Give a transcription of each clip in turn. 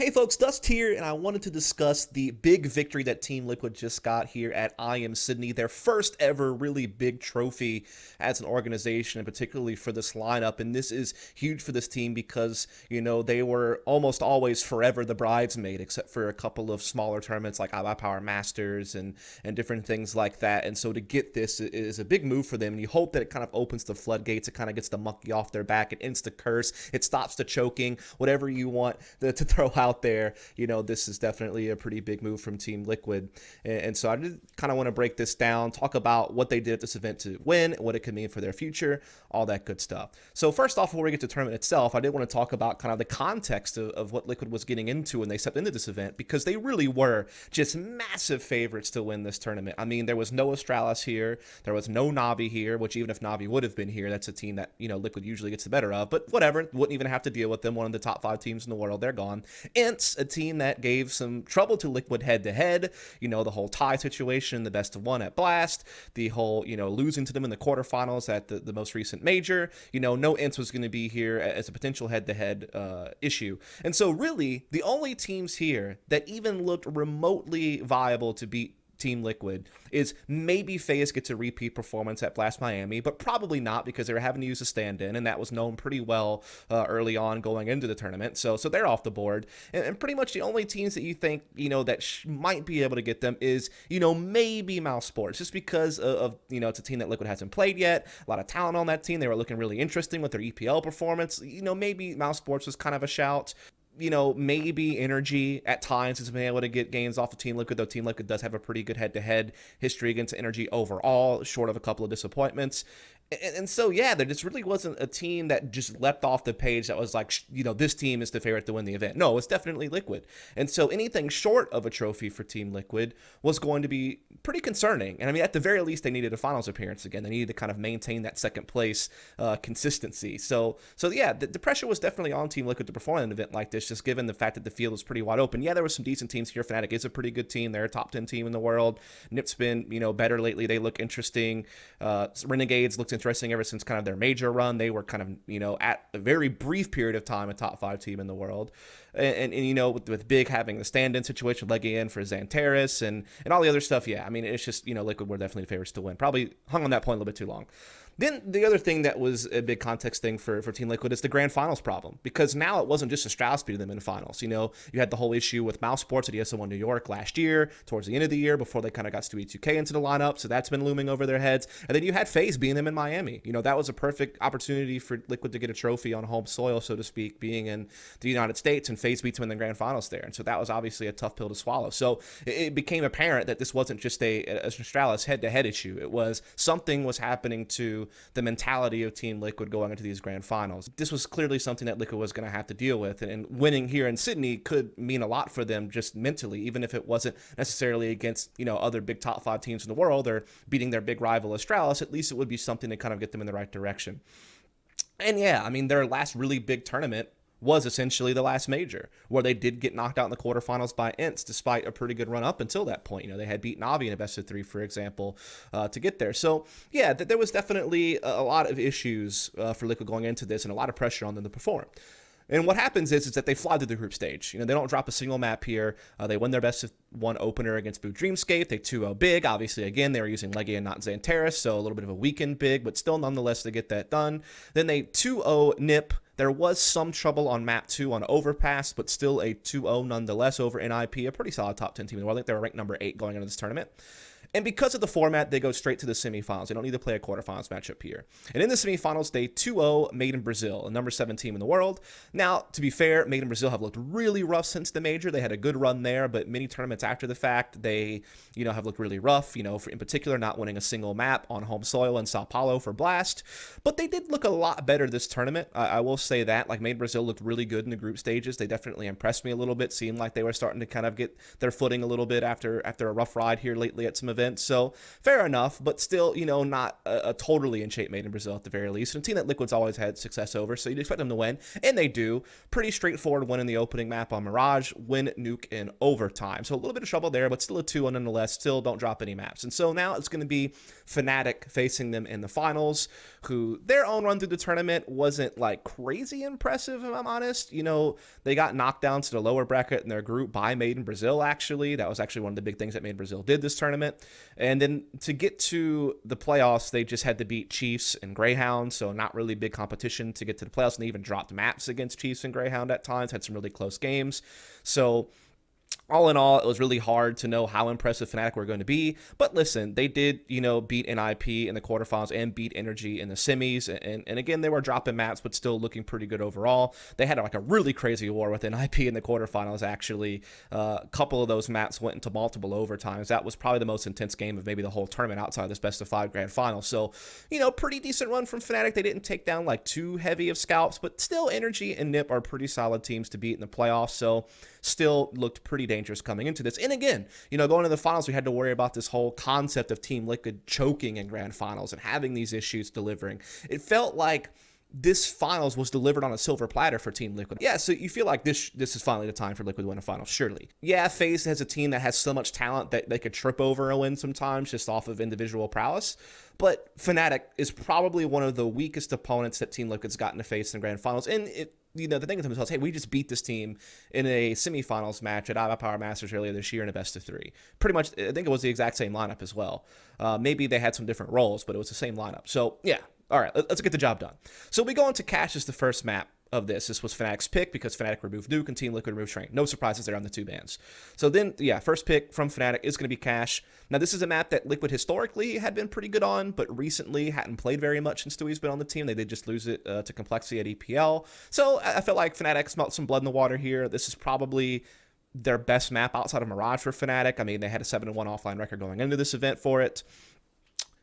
Hey folks, Dust here, and I wanted to discuss the big victory that Team Liquid just got here at IEM Sydney, their first ever really big trophy as an organization, and particularly for this lineup. And this is huge for this team because, they were almost always forever the bridesmaid, except for a couple of smaller tournaments like iPower Masters and different things like that. And so to get this is a big move for them, and you hope that it kind of opens the floodgates, it kind of gets the monkey off their back, it ends the curse, it stops the choking, whatever you want to throw out there. This is definitely a pretty big move from Team Liquid. And so I did kind of want to break this down, talk about what they did at this event to win, what it could mean for their future, all that good stuff. So first off, before we get to the tournament itself, I did want to talk about kind of the context of what Liquid was getting into when they stepped into this event, because they really were just massive favorites to win this tournament. I mean, there was no Astralis here, there was no Navi here, which even if Navi would have been here, that's a team that, Liquid usually gets the better of, but whatever, wouldn't even have to deal with them, one of the top 5 teams in the world, they're gone. Ints, a team that gave some trouble to Liquid head-to-head, the whole tie situation, the best of one at Blast, the whole, losing to them in the quarterfinals at the most recent major, no Ints was going to be here as a potential head-to-head issue. And so really, the only teams here that even looked remotely viable to beat Team Liquid is maybe FaZe gets a repeat performance at Blast Miami, but probably not, because they were having to use a stand-in, and that was known pretty well early on going into the tournament. So they're off the board, and pretty much the only teams that you think that might be able to get them is maybe Mousesports, just because of it's a team that Liquid hasn't played yet, a lot of talent on that team. They were looking really interesting with their EPL performance. Maybe Mousesports was kind of a shout. Maybe Energy at times has been able to get games off of Team Liquid, though Team Liquid does have a pretty good head-to-head history against Energy overall, short of a couple of disappointments. And so, yeah, there just really wasn't a team that just leapt off the page that was like, this team is the favorite to win the event. No, it's definitely Liquid. And so anything short of a trophy for Team Liquid was going to be pretty concerning. And I mean, at the very least, they needed a finals appearance again. They needed to kind of maintain that second place consistency. So yeah, the pressure was definitely on Team Liquid to perform an event like this, just given the fact that the field was pretty wide open. Yeah, there were some decent teams here. Fnatic is a pretty good team. They're a top 10 team in the world. NIP's been, better lately. They look interesting. Renegades looks interesting ever since kind of their major run. They were kind of, at a very brief period of time, a top 5 team in the world. And with Big having the stand-in situation, Legging in for Xantaris and all the other stuff, yeah, I mean, it's just, Liquid were definitely the favorites to win. Probably hung on that point a little bit too long. Then the other thing that was a big context thing for Team Liquid is the grand finals problem, because now it wasn't just Astralis beating them in the finals. You had the whole issue with Mousesports at ESL1 New York last year, towards the end of the year, before they kind of got Stewie 2K into the lineup, so that's been looming over their heads. And then you had FaZe beating them in Miami. That was a perfect opportunity for Liquid to get a trophy on home soil, so to speak, being in the United States, and FaZe beats them in the grand finals there. And so that was obviously a tough pill to swallow. So it became apparent that this wasn't just a Astralis head-to-head issue. It was something was happening to the mentality of Team Liquid going into these grand finals. This was clearly something that Liquid was going to have to deal with, and winning here in Sydney could mean a lot for them just mentally, even if it wasn't necessarily against other big top 5 teams in the world or beating their big rival Astralis. At least it would be something to kind of get them in the right direction. And yeah, I mean, their last really big tournament was essentially the last major, where they did get knocked out in the quarterfinals by Ints, despite a pretty good run up until that point. They had beat Navi in a best of 3, for example, to get there. So yeah, there was definitely a lot of issues for Liquid going into this, and a lot of pressure on them to perform. And what happens is that they fly through the group stage. They don't drop a single map here. They win their best of 1 opener against Boo Dreamscape. They 2-0 Big. Obviously, again, they were using Legia and not Xantaris, so a little bit of a weakened Big, but still nonetheless to get that done. Then they 2-0 NIP. There was some trouble on map 2 on Overpass, but still a 2-0 nonetheless over NIP, a pretty solid top 10 team in the world. I think they were ranked number 8 going into this tournament. And because of the format, they go straight to the semifinals. They don't need to play a quarterfinals matchup here. And in the semifinals, they 2-0 Made in Brazil, a number 7 team in the world. Now, to be fair, Made in Brazil have looked really rough since the major. They had a good run there, but many tournaments after the fact, they, have looked really rough, in particular, not winning a single map on home soil in Sao Paulo for Blast. But they did look a lot better this tournament. I will say that. Like, Made in Brazil looked really good in the group stages. They definitely impressed me a little bit. Seemed like they were starting to kind of get their footing a little bit after a rough ride here lately at some events. event, so fair enough, but still, not a totally in shape Made in Brazil at the very least. And a team that Liquid's always had success over, so you'd expect them to win, and they do. Pretty straightforward win in the opening map on Mirage, win Nuke in overtime. So a little bit of trouble there, but still a 2-1 nonetheless. Still don't drop any maps. And so now it's going to be Fnatic facing them in the finals, who their own run through the tournament wasn't like crazy impressive, if I'm honest. They got knocked down to the lower bracket in their group by Made in Brazil, actually. That was actually one of the big things that Made in Brazil did this tournament. And then to get to the playoffs, they just had to beat Chiefs and Greyhound, so not really big competition to get to the playoffs, and they even dropped maps against Chiefs and Greyhound at times, had some really close games. So all in all, it was really hard to know how impressive Fnatic were going to be. But listen, they did, beat NIP in the quarterfinals and beat Energy in the semis. And again, they were dropping maps, but still looking pretty good overall. They had like a really crazy war with NIP in the quarterfinals, actually. A couple of those maps went into multiple overtimes. That was probably the most intense game of maybe the whole tournament outside of this best-of-5 grand final. So, pretty decent run from Fnatic. They didn't take down like too heavy of scalps, but still Energy and NIP are pretty solid teams to beat in the playoffs. So still looked pretty dangerous coming into this. And again, going to the finals, we had to worry about this whole concept of Team Liquid choking in grand finals and having these issues delivering. It felt like this finals was delivered on a silver platter for Team Liquid. Yeah, so you feel like this is finally the time for Liquid to win a final, surely. Yeah, FaZe has a team that has so much talent that they could trip over a win sometimes just off of individual prowess. But Fnatic is probably one of the weakest opponents that Team Liquid's gotten to face in grand finals. And they're thinking to themselves, hey, we just beat this team in a semifinals match at IEM Power Masters earlier this year in a best of 3. Pretty much, I think it was the exact same lineup as well. Maybe they had some different roles, but it was the same lineup. So, yeah. All right, let's get the job done. So we go into Cash as the first map of this. This was Fnatic's pick because Fnatic removed Nuke and Team Liquid removed Train. No surprises there on the two bans. So then, first pick from Fnatic is going to be Cash. Now, this is a map that Liquid historically had been pretty good on, but recently hadn't played very much since Stewie's been on the team. They did just lose it to Complexity at EPL. So I felt like Fnatic smelt some blood in the water here. This is probably their best map outside of Mirage for Fnatic. I mean, they had a 7-1 offline record going into this event for it.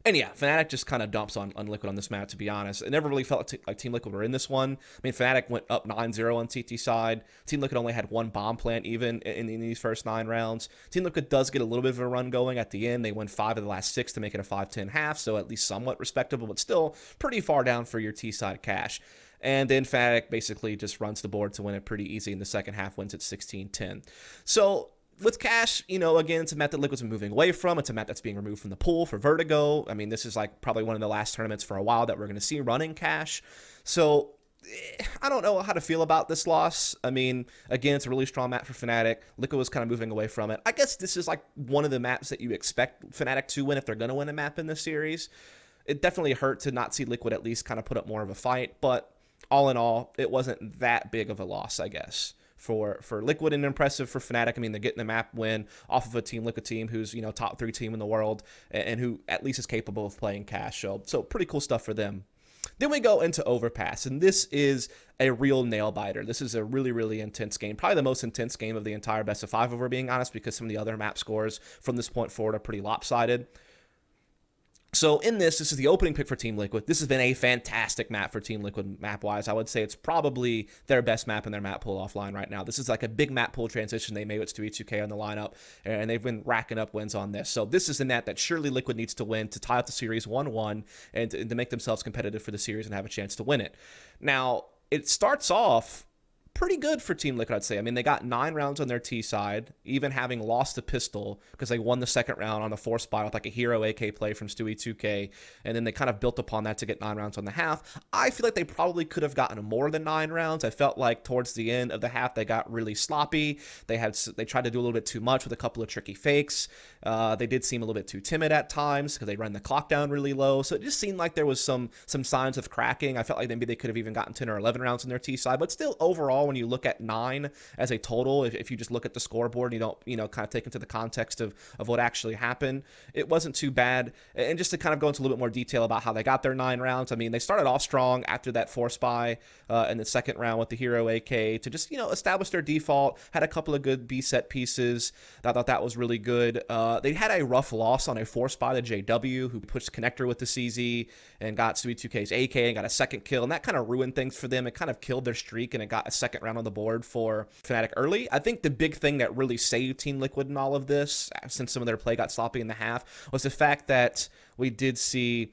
And yeah, Fnatic just kind of dumps on Liquid on this map, to be honest. It never really felt like Team Liquid were in this one. I mean, Fnatic went up 9-0 on CT side. Team Liquid only had one bomb plant even in these first 9 rounds. Team Liquid does get a little bit of a run going at the end. They win 5 of the last 6 to make it a 5-10 half, so at least somewhat respectable, but still pretty far down for your T-side Cash. And then Fnatic basically just runs the board to win it pretty easy in the second half, wins at 16-10. So with Cash, again, it's a map that Liquid's been moving away from. It's a map that's being removed from the pool for Vertigo. I mean, this is like probably one of the last tournaments for a while that we're going to see running Cash. So I don't know how to feel about this loss. I mean, again, it's a really strong map for Fnatic. Liquid was kind of moving away from it. I guess this is like one of the maps that you expect Fnatic to win if they're going to win a map in this series. It definitely hurt to not see Liquid at least kind of put up more of a fight, but all in all, it wasn't that big of a loss, I guess. For Liquid and impressive for Fnatic. I mean, they're getting the map win off of a Team Liquid team who's, top 3 team in the world and who at least is capable of playing Cash. So pretty cool stuff for them. Then we go into Overpass, and this is a real nail-biter. This is a really, really intense game. Probably the most intense game of the entire best of 5, if we're being honest, because some of the other map scores from this point forward are pretty lopsided. So in this is the opening pick for Team Liquid. This has been a fantastic map for Team Liquid map-wise. I would say it's probably their best map in their map pool offline right now. This is like a big map pool transition they made with Stewie 2K on the lineup, and they've been racking up wins on this. So this is a map that surely Liquid needs to win to tie up the series 1-1 and to make themselves competitive for the series and have a chance to win it. Now, it starts off pretty good for Team Liquid, I'd say. I mean, they got 9 rounds on their T side, even having lost the pistol because they won the second round on the 4th spot with like a hero AK play from Stewie 2K, and then they kind of built upon that to get 9 rounds on the half. I feel like they probably could have gotten more than 9 rounds. I felt like towards the end of the half, they got really sloppy. They tried to do a little bit too much with a couple of tricky fakes. They did seem a little bit too timid at times because they ran the clock down really low. So it just seemed like there was some signs of cracking. I felt like maybe they could have even gotten 10 or 11 rounds on their T side, but still overall, when you look at 9 as a total, if you just look at the scoreboard and you don't kind of take into the context of what actually happened, it wasn't too bad. And just to kind of go into a little bit more detail about how they got their 9 rounds, I mean, they started off strong after that 4 spy in the second round with the hero AK to just, establish their default, had a couple of good B set pieces. I thought that was really good. They had a rough loss on a 4 spy to JW, who pushed connector with the CZ and got Stewie 2K's AK and got a second kill, and that kind of ruined things for them. It kind of killed their streak, and it got a second second round on the board for Fnatic early. I think the big thing that really saved Team Liquid in all of this, since some of their play got sloppy in the half, was the fact that we did see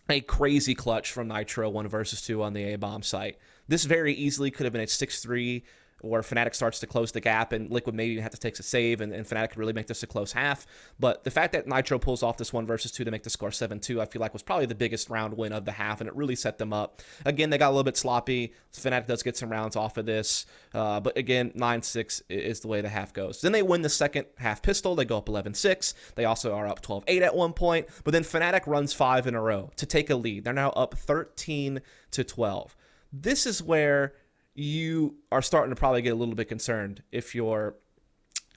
a crazy clutch from Nitro 1 versus 2 on the A-bomb site. This very easily could have been a 6-3 where Fnatic starts to close the gap and Liquid maybe even have to take a save and Fnatic could really make this a close half. But the fact that Nitro pulls off this 1 versus 2 to make the score 7-2, I feel like was probably the biggest round win of the half, and it really set them up. Again, they got a little bit sloppy. Fnatic does get some rounds off of this. But again, 9-6 is the way the half goes. Then they win the second half pistol. They go up 11-6. They also are up 12-8 at one point. But then Fnatic runs 5 in a row to take a lead. They're now up 13-12. This is where you are starting to probably get a little bit concerned if you're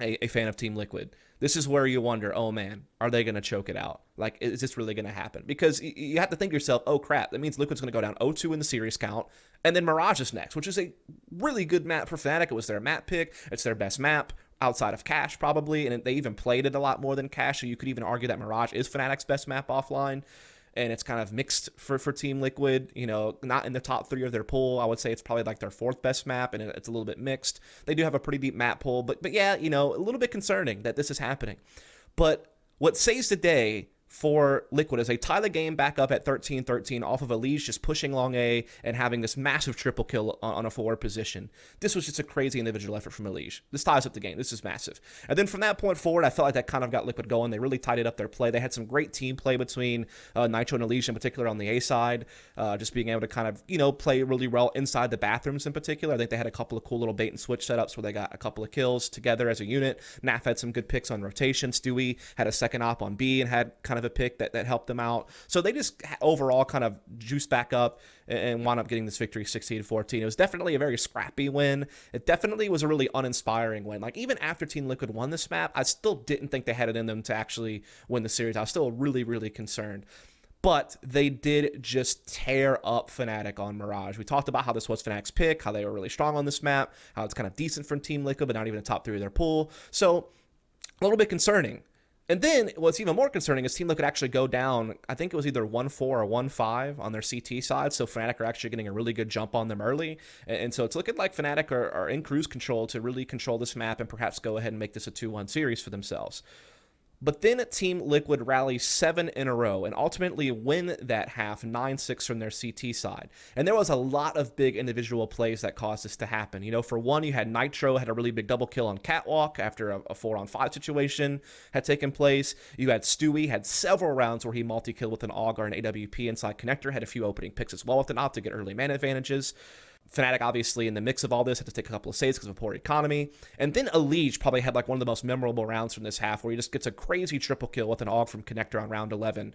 a fan of Team Liquid. This is where you wonder, oh man, are they going to choke it out? Like, is this really going to happen? Because you have to think to yourself, oh crap, that means Liquid's going to go down 0-2 in the series count, and then Mirage is next, which is a really good map for Fnatic. It was their map pick. It's their best map outside of Cash probably, and they even played it a lot more than Cash, so you could even argue that Mirage is Fnatic's best map offline. And it's kind of mixed for Team Liquid, you know, not in the top 3 of their pool. I would say it's probably like their 4th best map, and it's a little bit mixed. They do have a pretty deep map pool, but yeah, you know, a little bit concerning that this is happening. But what saves the day for Liquid is they tie the game back up at 13-13 off of Elise just pushing long A and having this massive triple kill on a forward position. This was just a crazy individual effort from Elise. This ties up the game. This is massive. And then from that point forward, I felt like that kind of got Liquid going. They really tidied up their play. They had some great team play between Nitro and Elise in particular on the A side, just being able to kind of, you know, play really well inside the bathrooms in particular. I think they had a couple of cool little bait and switch setups where they got a couple of kills together as a unit. Naf had some good picks on rotation. Stewie had a second op on B and had kind of a pick that helped them out. So they just overall kind of juiced back up and wound up getting this victory 16-14. It was definitely a very scrappy win. It definitely was a really uninspiring win. Like, even after Team Liquid won this map, I still didn't think they had it in them to actually win the series. I was still really, really concerned. But they did just tear up Fnatic on Mirage. We talked about how this was Fnatic's pick, how they were really strong on this map, how it's kind of decent from Team Liquid, but not even a top 3 of their pool. So a little bit concerning. And then what's even more concerning is Team Liquid actually go down, I think it was either 1-4 or 1-5 on their CT side, so Fnatic are actually getting a really good jump on them early. And so it's looking like Fnatic are in cruise control to really control this map and perhaps go ahead and make this a 2-1 series for themselves. But then Team Liquid rallies 7 in a row and ultimately win that half 9-6 from their CT side. And there was a lot of big individual plays that caused this to happen. You know, for one, you had Nitro had a really big double kill on Catwalk after a 4-on-5 situation had taken place. You had Stewie had several rounds where he multi-killed with an AUG or an AWP inside connector, had a few opening picks as well with an op to get early man advantages. Fnatic, obviously, in the mix of all this, had to take a couple of saves because of a poor economy. And then Elise probably had like one of the most memorable rounds from this half where he just gets a crazy triple kill with an AUG from connector on round 11.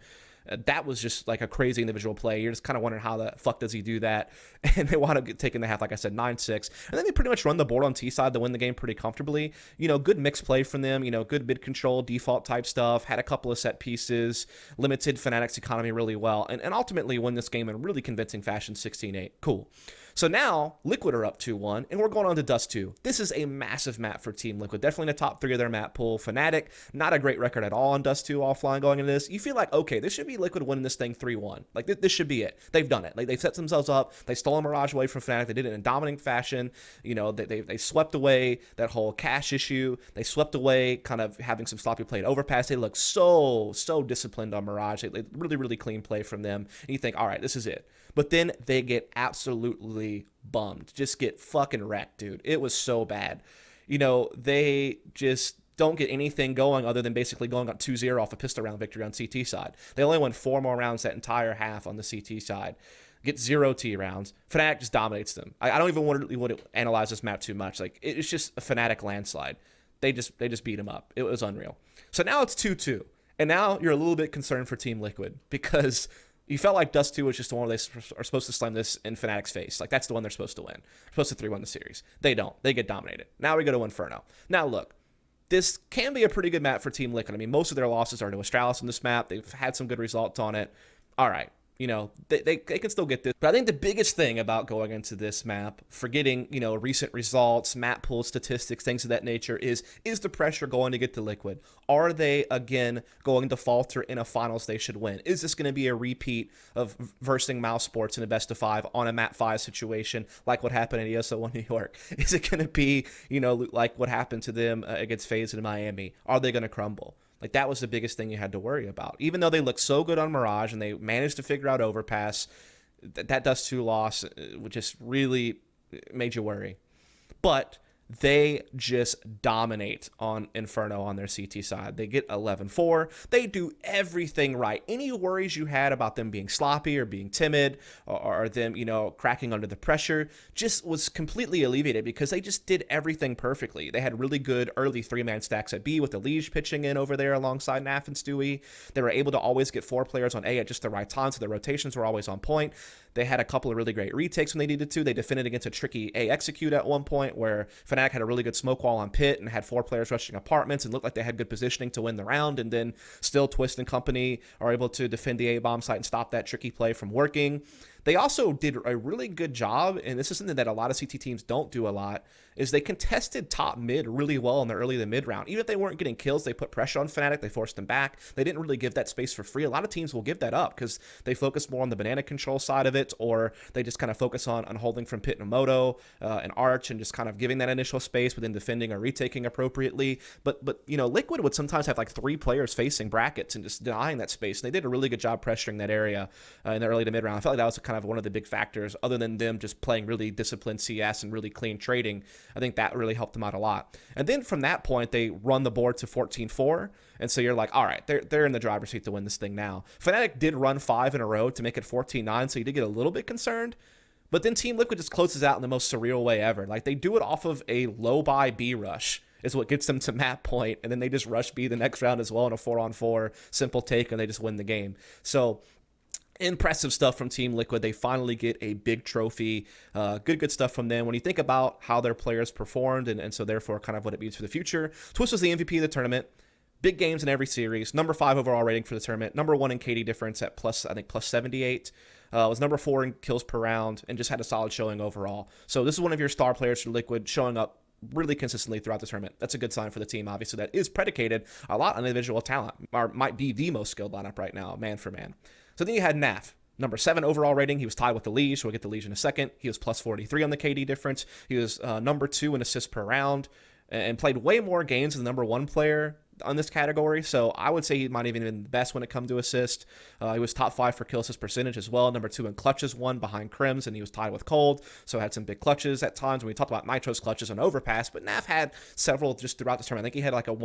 That was just like a crazy individual play. You're just kind of wondering how the fuck does he do that? And they wound up taking the half, like I said, 9-6. And then they pretty much run the board on T side to win the game pretty comfortably. You know, good mix play from them. You know, good mid control, default type stuff. Had a couple of set pieces. Limited Fnatic's economy really well. And ultimately win this game in really convincing fashion, 16-8. Cool. So now, Liquid are up 2-1, and we're going on to Dust 2. This is a massive map for Team Liquid. Definitely in the top 3 of their map pool. Fnatic, not a great record at all on Dust 2 offline going into this. You feel like, okay, this should be Liquid winning this thing 3-1. Like, this should be it. They've done it. Like, they've set themselves up. They stole a Mirage away from Fnatic. They did it in dominant fashion. You know, they swept away that whole cash issue. They swept away kind of having some sloppy play at overpass. They look so disciplined on Mirage. They really, really clean play from them. And you think, all right, this is it. But then they get absolutely bummed. Just get fucking wrecked, dude. It was so bad. You know, they just don't get anything going other than basically going up 2-0 off a pistol round victory on CT side. They only won 4 more rounds that entire half on the CT side. Get 0 T rounds. Fnatic just dominates them. I don't even want to analyze this map too much. Like, it's just a Fnatic landslide. They just beat them up. It was unreal. So now it's 2-2. And now you're a little bit concerned for Team Liquid because you felt like Dust 2 was just the one where they are supposed to slam this in Fnatic's face. Like, that's the one they're supposed to win. They're supposed to 3-1 the series. They don't. They get dominated. Now we go to Inferno. Now, look, this can be a pretty good map for Team Liquid. I mean, most of their losses are to Astralis on this map. They've had some good results on it. All right. they can still get this. But I think the biggest thing about going into this map, forgetting, recent results, map pool statistics, things of that nature, is the pressure going to get to Liquid? Are they, again, going to falter in a finals they should win? Is this going to be a repeat of versing Mouse Sports in a best of 5 on a map 5 situation like what happened at ESO1 New York? Is it going to be, like what happened to them against FaZe in Miami? Are they going to crumble? Like, that was the biggest thing you had to worry about. Even though they looked so good on Mirage and they managed to figure out Overpass, that Dust 2 loss, which just really made you worry. But they just dominate on Inferno on their CT side. They get 11-4. They do everything right. Any worries you had about them being sloppy or being timid or them, cracking under the pressure just was completely alleviated because they just did everything perfectly. They had really good early 3-man stacks at B with the Liege pitching in over there alongside Naf and Stewie. They were able to always get 4 players on A at just the right time, so the rotations were always on point. They had a couple of really great retakes when they needed to. They defended against a tricky A execute at one point where Fnatic had a really good smoke wall on pit and had 4 players rushing apartments and looked like they had good positioning to win the round, and then still Twist and company are able to defend the A bomb site and stop that tricky play from working. They also did a really good job, and this is something that a lot of CT teams don't do a lot, is they contested top mid really well in the early to mid round. Even if they weren't getting kills, they put pressure on Fnatic, they forced them back. They didn't really give that space for free. A lot of teams will give that up because they focus more on the banana control side of it, or they just kind of focus on holding from Pit and Moto and Arch and just kind of giving that initial space, but then defending or retaking appropriately. But Liquid would sometimes have like 3 players facing brackets and just denying that space. And they did a really good job pressuring that area in the early to mid round. I felt like that was kind of one of the big factors, other than them just playing really disciplined CS and really clean trading. I think that really helped them out a lot. And then from that point, they run the board to 14-4. And so you're like, all right, they're in the driver's seat to win this thing now. Fnatic did run 5 in a row to make it 14-9, so you did get a little bit concerned. But then Team Liquid just closes out in the most surreal way ever. Like, they do it off of a low-buy B rush is what gets them to map point, and then they just rush B the next round as well in a 4-on-4 simple take, and they just win the game. So impressive stuff from Team Liquid. They finally get a big trophy. Good stuff from them. When you think about how their players performed, and so therefore kind of what it means for the future, Twist was the MVP of the tournament. Big games in every series. Number 5 overall rating for the tournament. Number 1 in KD difference at plus 78. Was number 4 in kills per round, and just had a solid showing overall. So this is one of your star players for Liquid, showing up really consistently throughout the tournament. That's a good sign for the team, obviously, that is predicated a lot on individual talent, or might be the most skilled lineup right now, man for man. So then you had Naf, number 7 overall rating. He was tied with the Liege, so we'll get the Liege in a second. He was plus 43 on the KD difference. He was number 2 in assists per round, and played way more games than the number 1 player on this category, so I would say he might even been the best when it comes to assist. He was top 5 for kill assist percentage as well, number 2 in clutches, 1 behind Crims, and he was tied with Cold, so had some big clutches at times when we talked about Nitro's clutches on Overpass. But Naf had several just throughout the tournament. I think he had like a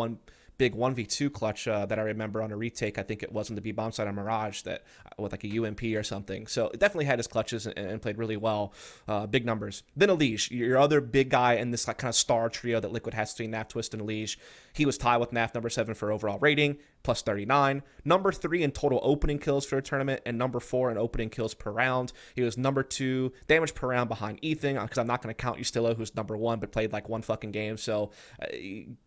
big 1v2 clutch that I remember on a retake. I think it was on the B bomb side on Mirage that with like a UMP or something. So it definitely had his clutches and played really well. Big numbers. Then Liege, your other big guy in this like kind of star trio that Liquid has between Naf, Twist, and Liege. He was tied with Naf, number 7 for overall rating, plus 39. Number 3 in total opening kills for the tournament, and number 4 in opening kills per round. He was number 2 damage per round behind Ethan, because I'm not going to count Ustilo, who's number 1, but played like 1 fucking game, so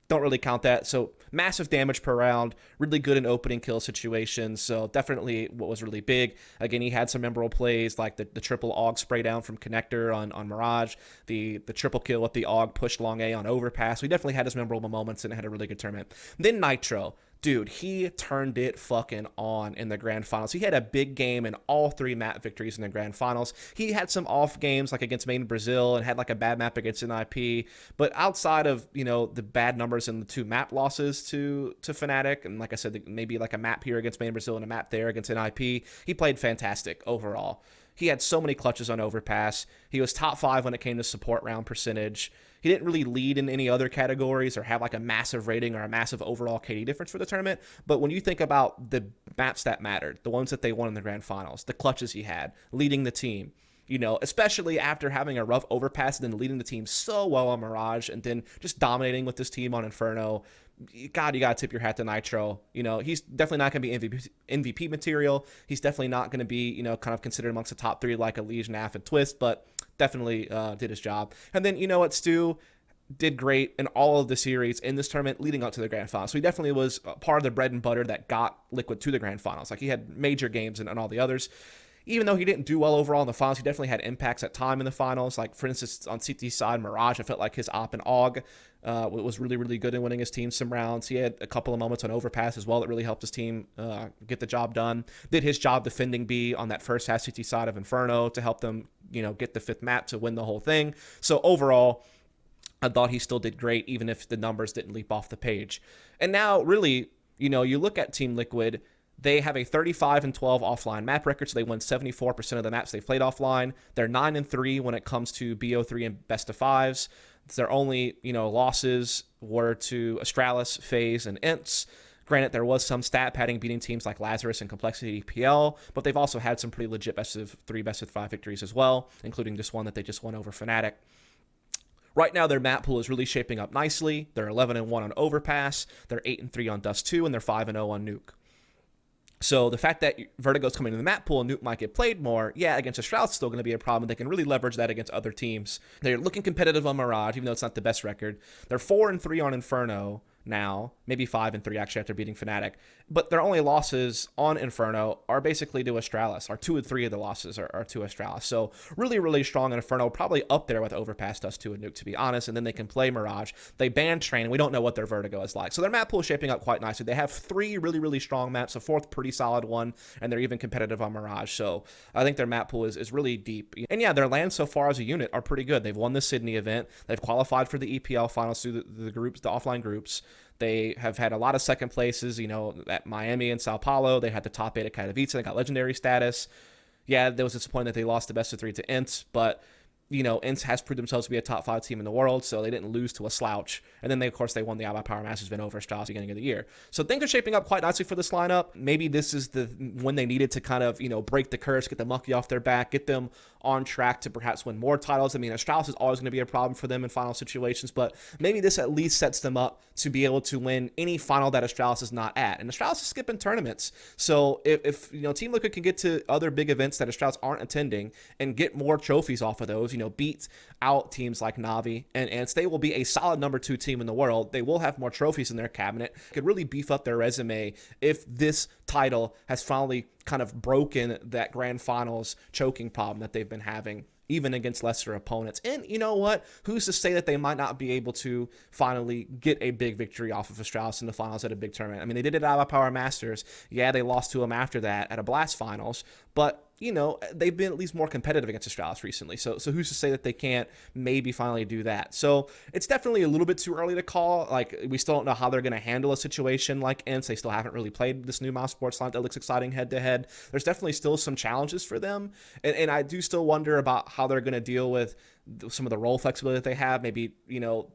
don't really count that. So massive damage per round, really good in opening kill situations, so definitely what was really big. Again, he had some memorable plays, like the triple AUG spray down from Connector on Mirage, the triple kill with the AUG push long A on Overpass. We definitely had his memorable moments and had a really good tournament. Then Nitro. Dude, he turned it fucking on in the grand finals. He had a big game in all 3 map victories in the grand finals. He had some off games like against Maine Brazil and had like a bad map against NIP. But outside of, the bad numbers and the 2 map losses to Fnatic, and like I said, maybe like a map here against Maine Brazil and a map there against NIP, he played fantastic overall. He had so many clutches on Overpass. He was top 5 when it came to support round percentage. He didn't really lead in any other categories or have like a massive rating or a massive overall KD difference for the tournament. But when you think about the maps that mattered, the ones that they won in the grand finals, the clutches he had, leading the team, especially after having a rough Overpass and then leading the team so well on Mirage and then just dominating with this team on Inferno. God, you got to tip your hat to Nitro. He's definitely not going to be MVP material. He's definitely not going to be, kind of considered amongst the top 3 like a Liege, Naf, and Twist, but definitely did his job. And then, Stu did great in all of the series in this tournament leading up to the grand finals. So he definitely was part of the bread and butter that got Liquid to the grand finals. Like, he had major games and all the others. even though he didn't do well overall in the finals, he definitely had impacts at time in the finals. Like, for instance, on CT's side, Mirage, I felt like his op and AUG was really, really good in winning his team some rounds. He had a couple of moments on Overpass as well that really helped his team get the job done. Did his job defending B on that first half CT side of Inferno to help them, get the 5th map to win the whole thing. So overall, I thought he still did great, even if the numbers didn't leap off the page. And now, really, you look at Team Liquid, they have a 35-12 offline map record, so they won 74% of the maps they've played offline. They're 9-3 when it comes to BO3 and best of fives. Their only, losses were to Astralis, FaZe, and Ints. Granted, there was some stat padding beating teams like Lazarus and Complexity PL, but they've also had some pretty legit best of 3, best of 5 victories as well, including this one that they just won over Fnatic. Right now, their map pool is really shaping up nicely. They're 11-1 on Overpass, they're 8-3 on Dust 2, and they're 5-0 on Nuke. So the fact that Vertigo's coming to the map pool and Nuke might get played more, against Astralis is still going to be a problem. They can really leverage that against other teams. They're looking competitive on Mirage, even though it's not the best record. They're 4-3 on Inferno now, maybe 5-3 actually after beating Fnatic. But their only losses on Inferno are basically to Astralis. Or 2 of 3 of the losses are to Astralis. So really, really strong in Inferno, probably up there with Overpass, Dust 2, and Nuke, to be honest. And then they can play Mirage. They ban Train, and we don't know what their Vertigo is like. So their map pool is shaping up quite nicely. They have 3 really, really strong maps, a 4th pretty solid one, and they're even competitive on Mirage. So I think their map pool is really deep. And their lands so far as a unit are pretty good. They've won the Sydney event. They've qualified for the EPL finals through the groups, the offline groups. They have had a lot of second places, at Miami and Sao Paulo. They had the top 8 at Katowice. They got legendary status. There was disappointment that they lost the best of 3 to Ints, but Ints has proved themselves to be a top 5 team in the world, so they didn't lose to a slouch. And then, of course, they won the IEM Power Masters event over Astralis at the beginning of the year. So things are shaping up quite nicely for this lineup. Maybe this is when they needed to kind of, break the curse, get the monkey off their back, get them on track to perhaps win more titles. I mean, Astralis is always going to be a problem for them in final situations, but maybe this at least sets them up to be able to win any final that Astralis is not at. And Astralis is skipping tournaments. So if Team Liquid can get to other big events that Astralis aren't attending and get more trophies off of those, beat out teams like Na'Vi, and they will be a solid number 2 team in the world. They will have more trophies in their cabinet. Could really beef up their resume if this title has finally kind of broken that grand finals choking problem that they've been having, even against lesser opponents. And you know what? Who's to say that they might not be able to finally get a big victory off of Astralis in the finals at a big tournament? I mean, they did it at IEM Power Masters. They lost to them after that at a Blast finals, but they've been at least more competitive against Astralis recently. So who's to say that they can't maybe finally do that? So it's definitely a little bit too early to call. Like, we still don't know how they're going to handle a situation like Ints. They still haven't really played this new Mouse Sports line that looks exciting head-to-head. There's definitely still some challenges for them. And I do still wonder about how they're going to deal with some of the role flexibility that they have, maybe,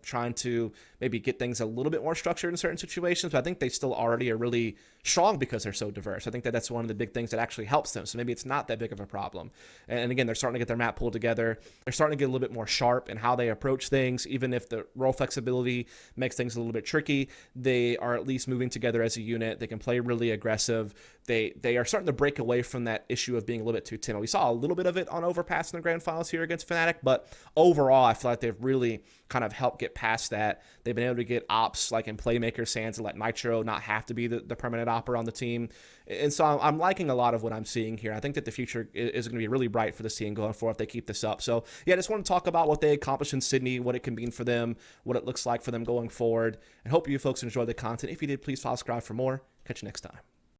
trying to maybe get things a little bit more structured in certain situations. But I think they still already are really strong because they're so diverse. I think that's one of the big things that actually helps them. So maybe it's not that big of a problem. And again, they're starting to get their map pulled together. They're starting to get a little bit more sharp in how they approach things. Even if the role flexibility makes things a little bit tricky, they are at least moving together as a unit. They can play really aggressive. They are starting to break away from that issue of being a little bit too timid. We saw a little bit of it on Overpass in the grand finals here against Fnatic, but overall, I feel like they've really kind of helped get past that. They've been able to get ops like in Playmaker Sands and let Nitro not have to be the permanent opper on the team. And so I'm liking a lot of what I'm seeing here. I think that the future is going to be really bright for this team going forward if they keep this up. So I just want to talk about what they accomplished in Sydney, what it can mean for them, what it looks like for them going forward, and hope you folks enjoyed the content. If you did, please follow, subscribe for more. Catch you next time.